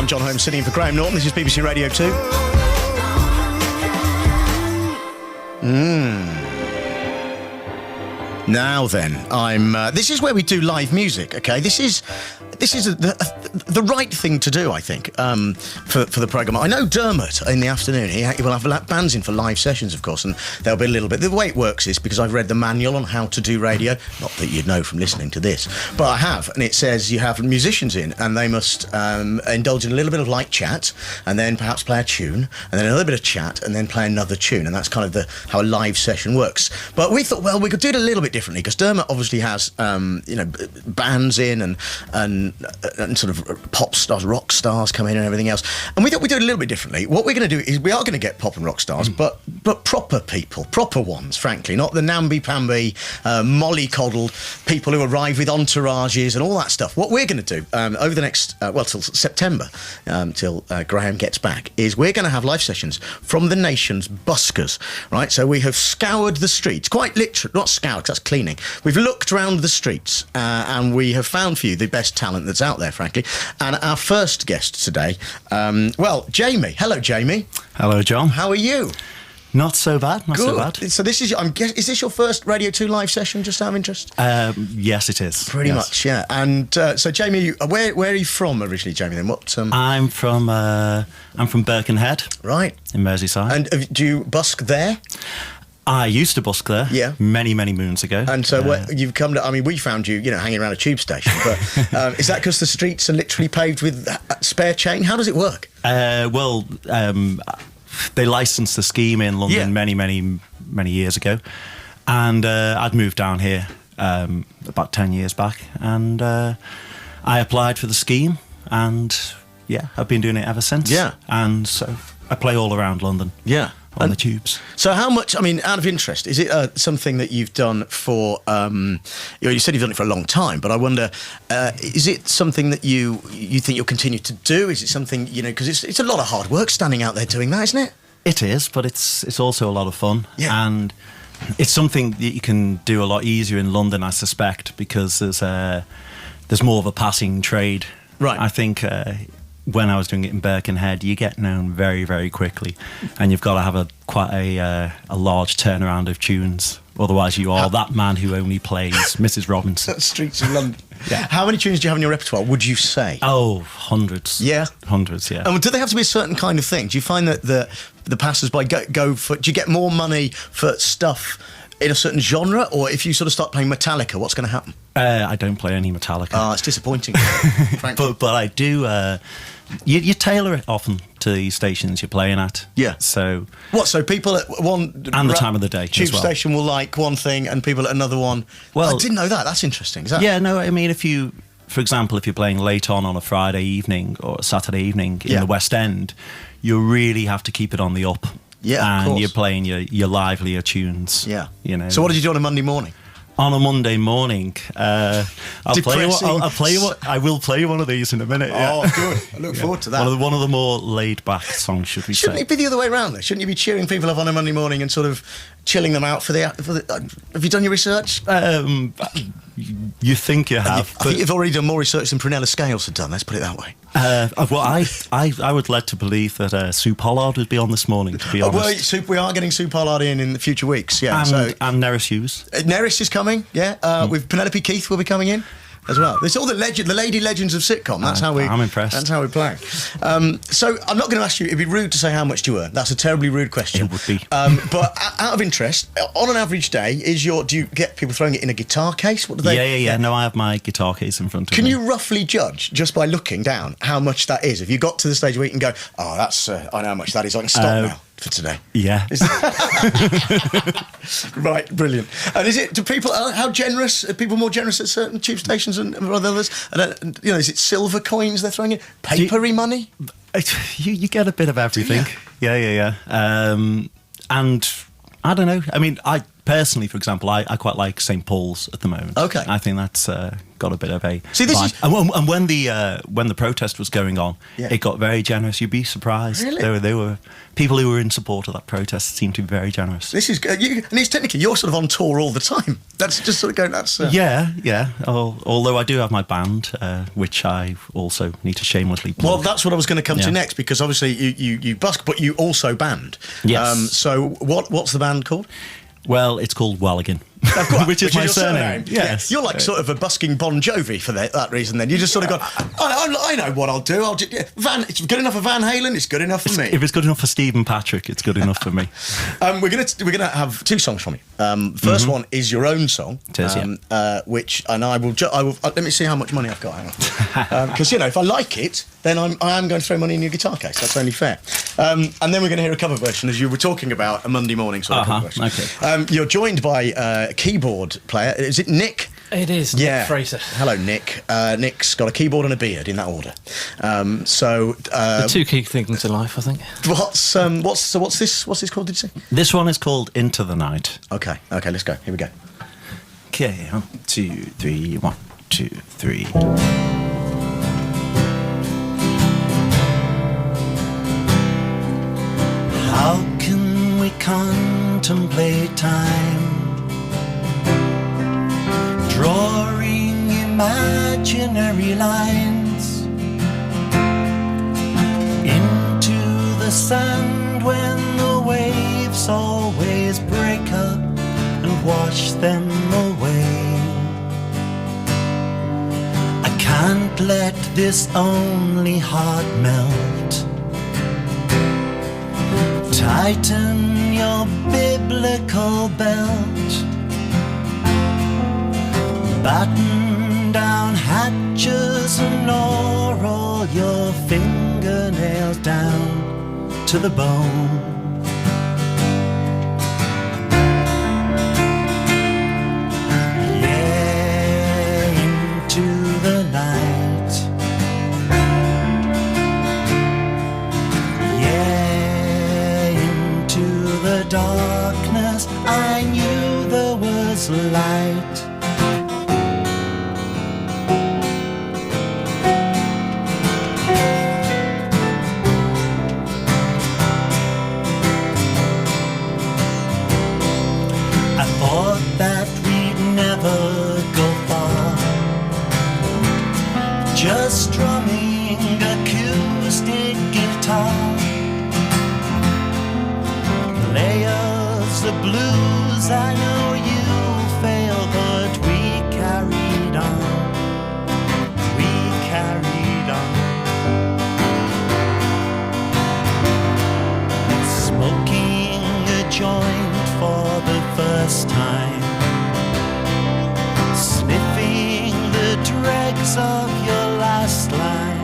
I'm John Holmes, sitting in for Graham Norton. This is BBC Radio 2. Now then, this is where we do live music, okay? This is the right thing to do, I think, for the programme. I know Dermot in the afternoon, he will have bands in for live sessions, of course, and there'll be a little bit. The way it works is because I've read the manual on how to do radio, not that you'd know from listening to this, but I have, and it says you have musicians in, and they must indulge in a little bit of light chat, and then perhaps play a tune, and then a little bit of chat, and then play another tune, and that's kind of how a live session works. But we thought, well, we could do it a little bit differently, because Dermot obviously has, bands in and sort of pop stars, rock stars come in and everything else. And we thought we'd do it a little bit differently. What we're going to do is we are going to get pop and rock stars, but proper people, proper ones, frankly, not the namby-pamby, mollycoddled people who arrive with entourages and all that stuff. What we're going to do over the next, till September, till Graham gets back, is we're going to have live sessions from the nation's buskers, right? So we have scoured the streets, quite literally, not scoured, because that's cleaning. We've looked around the streets and we have found for you the best talent that's out there, frankly. And our first guest today, Jamie. Hello, Jamie. Hello, John. How are you? Not so bad, not so bad. So this is, is this your first Radio 2 live session, just out of interest? Yes, it is. Pretty much, yeah. And so, Jamie, where are you from originally, Jamie? Then what? I'm from Birkenhead, right, in Merseyside. And do you busk there? I used to busk there, many moons ago. And so you've come to, we found you, hanging around a tube station, but is that because the streets are literally paved with spare chain? How does it work? They licensed the scheme in London many years ago, and I'd moved down here about 10 years back, and I applied for the scheme, and I've been doing it ever since. Yeah. And so I play all around London. Yeah. On the tubes. So how much, out of interest, is it something that you've done for, you said you've done it for a long time, but I wonder, is it something that you think you'll continue to do? Is it something, because it's a lot of hard work standing out there doing that, isn't it? It is, but it's also a lot of fun. Yeah. And it's something that you can do a lot easier in London, I suspect, because there's more of a passing trade. Right. I think... when I was doing it in Birkenhead, you get known very, very quickly, and you've got to have quite a large turnaround of tunes. Otherwise, you are that man who only plays Mrs. Robinson. Streets of London. Yeah. How many tunes do you have in your repertoire, would you say? Oh, hundreds. Yeah? Hundreds, yeah. And do they have to be a certain kind of thing? Do you find that the passers-by go for... Do you get more money for stuff in a certain genre, or if you sort of start playing Metallica, what's going to happen? I don't play any Metallica. Oh, it's disappointing, frankly. But I do... You tailor it often to the stations you're playing at. Yeah. So... What, so people at one... And the time of the day tube as well. Station will like one thing, and people at another one... Well, I didn't know that. That's interesting. Is that... Yeah, no, for example, if you're playing late on a Friday evening or a Saturday evening in the West End, you really have to keep it on the up. Yeah, and you're playing your livelier tunes. Yeah. So what did you do on a Monday morning? On a Monday morning, I will play you one of these in a minute. Oh, good! I look forward to that. One of the more laid-back songs, should we say? Shouldn't it be the other way around, though? Shouldn't you be cheering people up on a Monday morning and sort of chilling them out for the have you done your research? You think you have? I think you've already done more research than Prunella Scales had done. Let's put it that way. I would like to believe that Sue Pollard would be on this morning, to be honest. Well, we are getting Sue Pollard in the future weeks, yeah. And Neris Hughes. Neris is coming, yeah. With Penelope Keith will be coming in as well. There's all the lady legends of sitcom. That's how I'm impressed. That's how we play. So I'm not going to ask you. It'd be rude to say how much do you earn. That's a terribly rude question. It would be. But out of interest, on an average day, do you get people throwing it in a guitar case? What do they? Yeah. No, I have my guitar case in front of me. Can you roughly judge just by looking down how much that is? If you got to the stage where you can go, oh, that's I know how much that is. I can stop now. For today. Yeah. Right, brilliant. And do people, how generous, are people more generous at certain tube stations and others? And, is it silver coins they're throwing in? Papery money? You get a bit of everything. Yeah. And I don't know. I personally, for example, I quite like St. Paul's at the moment. Okay. I think that's got a bit of a See, this vibe. is- And when the protest was going on, Yeah. it got very generous. You'd be surprised. Really? There were people who were in support of that protest seemed to be very generous. This is and it's technically you're sort of on tour all the time. That's just sort of going. That's Yeah. Although I do have my band, which I also need to shamelessly plug. Well, that's what I was going to come to Yeah. next, because obviously you busk, but you also band. Yes. So what's the band called? Well, it's called Whelligan, Of course, which is my your surname. Yes. Yeah. You're like sort of a busking Bon Jovi for that reason. Then you just sort of go, I know what I'll do. It's good enough for Van Halen. It's good enough for me. If it's good enough for Stephen Patrick, it's good enough for me. We're gonna have two songs from you. First one is your own song, It is, yeah. which and I will let me see how much money I've got. Hang on, because if I like it, then I am going to throw money in your guitar case. That's only fair. And then we're going to hear a cover version, as you were talking about a Monday morning sort of cover version. Okay. You're joined by a keyboard player. Is it Nick? It is Nick Frater. Hello, Nick. Nick's got a keyboard and a beard, in that order. The two key things in life, I think. What's this called? Did you say? This one is called Into the Night. Okay, let's go. Here we go. Okay, 1, 2, 3, 1, 2, 3. How can we contemplate time, drawing imaginary lines into the sand when the waves always break up and wash them away? I can't let this only heart melt. Tighten your biblical belt, batten down hatches and gnaw all your fingernails down to the bone. Yeah, into the night. The darkness, I knew there was light. I thought that we'd never go far, just strumming acoustic guitar. Layers of blues, I know you failed, but we carried on. We carried on. Smoking a joint for the first time, sniffing the dregs of your last line.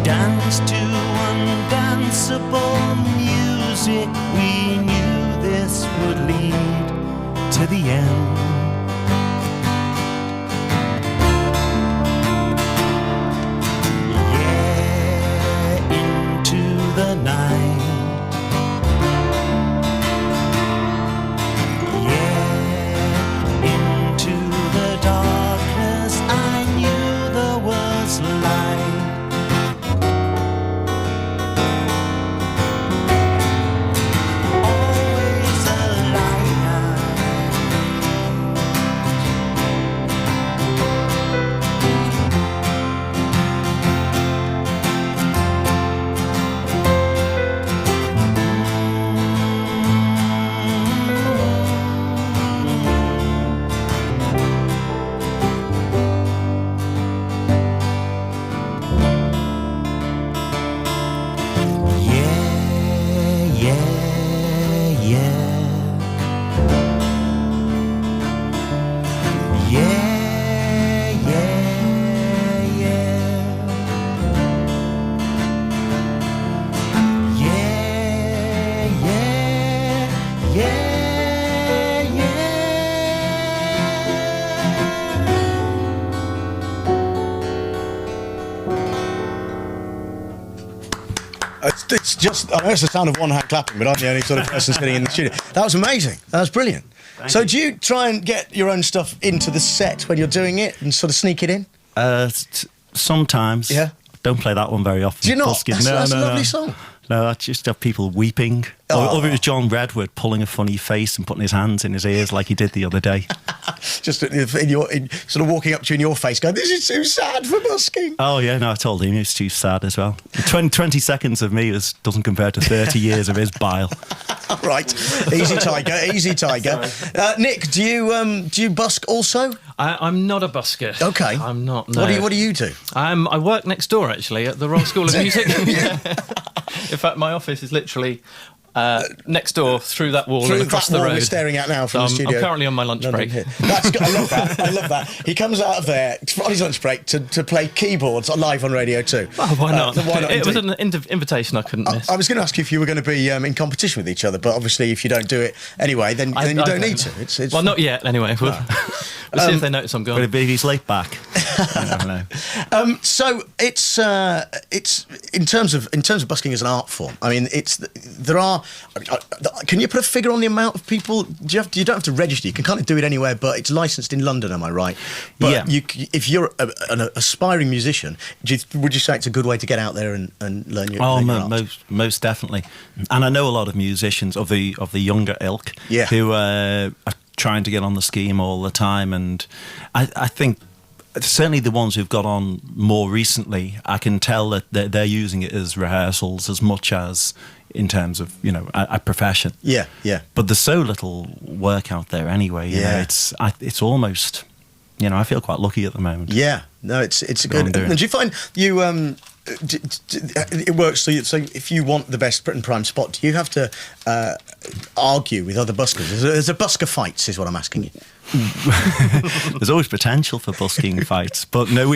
Dance to undanceable music, we knew this would lead to the end. Yeah, into the night. Yeah, into the darkness, I knew there was light. It's just, I know it's the sound of one hand clapping, but I'm the only sort of person sitting in the studio. That was amazing. That was brilliant. So do you try and get your own stuff into the set when you're doing it and sort of sneak it in? Sometimes. Yeah. Don't play that one very often. Do you not? That's a lovely song. No, I just have people weeping. Oh. Or it was John Redwood pulling a funny face and putting his hands in his ears like he did the other day. Just sort of walking up to you in your face going, this is too sad for busking. Oh, yeah, no, I told him it's too sad as well. 20 seconds of me doesn't compare to 30 years of his bile. Right. Easy, Tiger. Easy, Tiger. Nick, do you busk also? I'm not a busker. Okay. I'm not, no. What do you do? I work next door, actually, at the Royal School of Music. Yeah. In fact, my office is literally next door, through that wall and across the that wall road. we're staring at now from the studio. I'm currently on my lunch break. That's good. I love that. I love that. He comes out of there on his lunch break to play keyboards live on Radio 2. Well, why not? Why not? It was an invitation I couldn't miss. I was going to ask you if you were going to be in competition with each other, but obviously if you don't do it anyway, then you don't need to. It's well, not yet, anyway. We'll see if they notice I'm gone. But if he's late back. I don't know. So it's in terms of busking as an art form. I mean, there are. Can you put a figure on the amount of people? You don't have to register. You can kind of do it anywhere, but it's licensed in London. Am I right? But yeah. If you're an aspiring musician, would you say it's a good way to get out there and learn your? Oh, learn your art? most definitely. And I know a lot of musicians of the younger ilk who are trying to get on the scheme all the time, and I think. Certainly the ones who've got on more recently, I can tell that they're using it as rehearsals as much as in terms of, a profession. Yeah, yeah. But there's so little work out there anyway. You know, it's almost, I feel quite lucky at the moment. Yeah, no, it's a good. And do you find you it works? So if you want the best and prime spot, do you have to argue with other buskers? There's a busker fights, is what I'm asking you. There's always potential for busking fights, but no,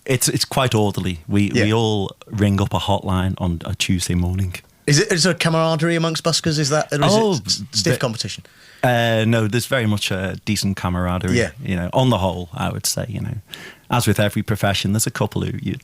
it's quite orderly. We all ring up a hotline on a Tuesday morning. Is there camaraderie amongst buskers? Is it stiff competition? No, there's very much a decent camaraderie. Yeah. On the whole, I would say. As with every profession, there's a couple who you